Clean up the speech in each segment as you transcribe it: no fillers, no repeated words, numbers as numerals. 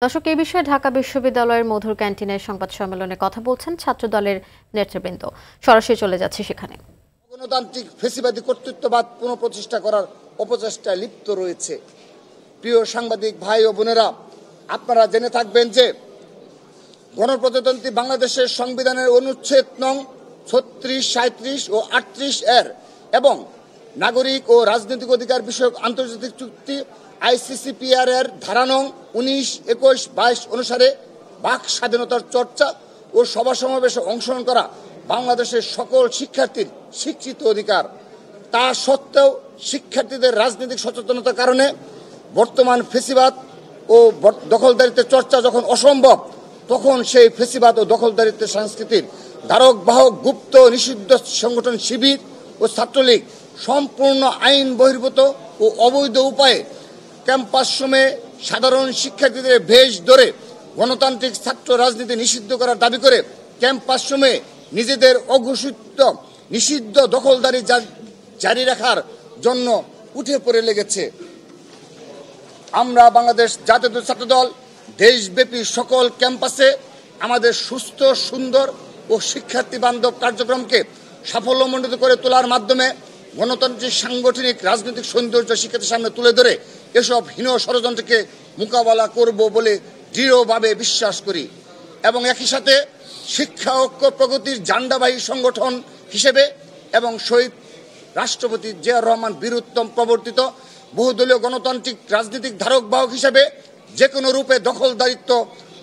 দর্শক, এই বিষয়ে ঢাকা বিশ্ববিদ্যালয়ের মধুর ক্যান্টিনের সংবাদ সম্মেলনে কথা বলছেন ছাত্রদলের নেতৃবৃন্দ। সরাসরি চলে যাচ্ছে সেখানে। গণতান্ত্রিক ফেসিবাদী কর্তৃত্ববাদ পুনঃপ্রতিষ্ঠা করার অপচেষ্টায় লিপ্ত রয়েছে। প্রিয় সাংবাদিক ভাই ও বোনেরা, আপনারা জেনে থাকবেন যে গণপ্রজাতন্ত্রী বাংলাদেশের সংবিধানের অনুচ্ছেদ নং 36, 37 ও 38 এর এবং নাগরিক ও রাজনৈতিক অধিকার বিষয়ক আন্তর্জাতিক চুক্তি ICCPR এর ধারা নং 19, 21, 22 অনুসারে বাক স্বাধীনতার চর্চা ও সভা সমাবেশে অংশগ্রহণ করা বাংলাদেশের সকল শিক্ষার্থীর স্বীকৃত অধিকার। তা সত্ত্বেও শিক্ষার্থীদের রাজনৈতিক সচেতনতার কারণে বর্তমান ফেসিবাদ ও দখলদারিত্বের চর্চা যখন অসম্ভব, তখন সেই ফেসিবাদ ও দখলদারিত্বের সংস্কৃতির ধারক বাহক গুপ্ত নিষিদ্ধ সংগঠন শিবির ও ছাত্রলীগ সম্পূর্ণ আইন বহির্ভূত ও অবৈধ উপায়ে ক্যাম্পাস সময়ে সাধারণ শিক্ষার্থীদের ভেষ ধরে গণতান্ত্রিক ছাত্র রাজনীতি নিষিদ্ধ করার দাবি করে ক্যাম্পাস সময়ে নিজেদের অঘোষিত নিষিদ্ধ দখলদারি জারি রাখার জন্য উঠে পড়ে লেগেছে। আমরা বাংলাদেশ জাতীয় ছাত্রদল দেশব্যাপী সকল ক্যাম্পাসে আমাদের সুস্থ, সুন্দর ও শিক্ষার্থী বান্ধব কার্যক্রমকে সাফল্যমণ্ডিত করে তোলার মাধ্যমে গণতান্ত্রিক সাংগঠনিক রাজনৈতিক সৌন্দর্য শিক্ষার্থীর সামনে তুলে ধরে এসব হীন ষড়যন্ত্রকে মোকাবেলা করব বলে দৃঢ়ভাবে বিশ্বাস করি এবং একই সাথে শিক্ষা ঐক্য প্রগতির ঝান্ডাবাহী সংগঠন হিসেবে এবং শহীদ রাষ্ট্রপতি জিয়াউর রহমান বীরুত্তম প্রবর্তিত বহুদলীয় গণতান্ত্রিক রাজনৈতিক ধারক বাহক হিসেবে যে কোনো রূপে দখলদারিত্ব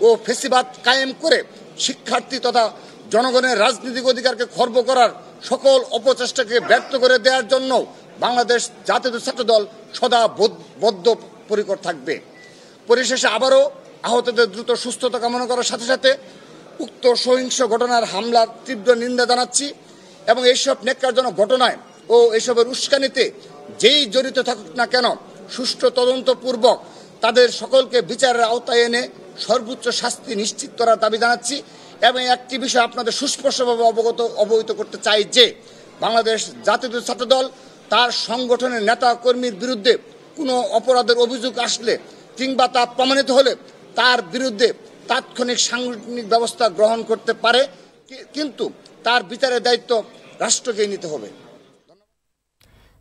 ও ফেসিবাদ কায়েম করে শিক্ষার্থী তথা জনগণের রাজনৈতিক অধিকারকে খর্ব করার সকল অপচেষ্টাকে ব্যর্থ করে দেওয়ার জন্য বাংলাদেশ জাতীয় ছাত্রদল সদা বদ্ধপরিকর থাকবে। পরিশেষে আবারও আহতদের দ্রুত সুস্থতা কামনা করার সাথে সাথে উক্ত সহিংস ঘটনার হামলার তীব্র নিন্দা জানাচ্ছি এবং এইসব ন্যাক্কারজনক ঘটনায় ও এসবের উস্কানিতে যেই জড়িত থাকুক না কেন সুষ্ঠু তদন্তপূর্বক তাদের সকলকে বিচারের আওতায় এনে সর্বোচ্চ শাস্তি নিশ্চিত করার দাবি জানাচ্ছি। এবং একটি বিষয় আপনাদের সুস্পষ্টভাবে অবহিত করতে চাই যে বাংলাদেশ জাতীয় ছাত্রদল তার সংগঠনের নেতা কর্মীর বিরুদ্ধে কোনো অপরাধের অভিযোগ আসলে কিংবা তা প্রমাণিত হলে তার বিরুদ্ধে তাৎক্ষণিক সাংগঠনিক ব্যবস্থা গ্রহণ করতে পারে, কিন্তু তার বিচারের দায়িত্ব রাষ্ট্রকেই নিতে হবে।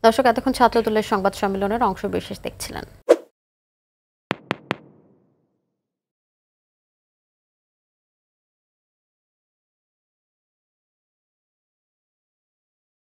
দর্শক, এতক্ষণ ছাত্রদলের সংবাদ সম্মেলনের অংশ বিশেষ দেখছিলেন।